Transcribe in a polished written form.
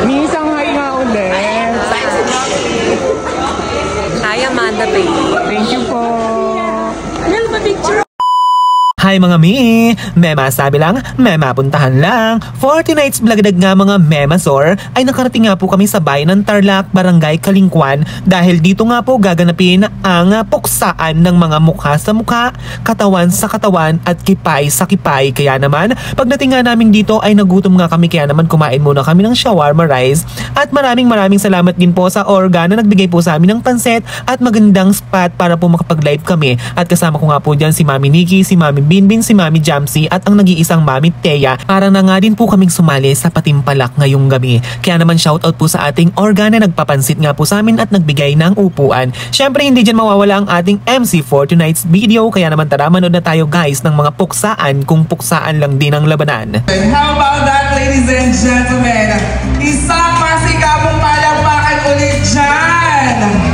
May isang hi nga ulit. Hi, Amanda baby. Thank you po. Meron ba picture? Hi mga mi! Mema sabi lang, mema puntahan lang. 40 Nights Blagadag nga mga memasor ay nakarating nga po kami sa bayan ng Tarlac, Barangay Kalingkuan dahil dito nga po gaganapin ang puksaan ng mga mukha sa mukha, katawan sa katawan at kipay sa kipay. Kaya naman, pagdating nga namin dito ay nagutom nga kami kaya naman kumain muna kami ng shawarma rice at maraming salamat din po sa Orga na nagbigay po sa amin ng pansit at magandang spot para po makapag-live kami. At kasama ko nga po dyan si Mami Nikki, si Mami Binbin, si Mami Jamsi at ang nag-iisang Mami Thea. Para na nga din po kaming sumali sa Patimpalak ngayong gabi. Kaya naman shoutout po sa ating Orga na nagpapansit nga po sa amin at nagbigay ng upuan. Syempre hindi dyan mawawala ang ating MC for tonight's video. Kaya naman tara manood na tayo guys ng mga puksaan kung puksaan lang din ang labanan. How about that ladies and gentlemen? Isang masikapong palakpakan ulit dyan!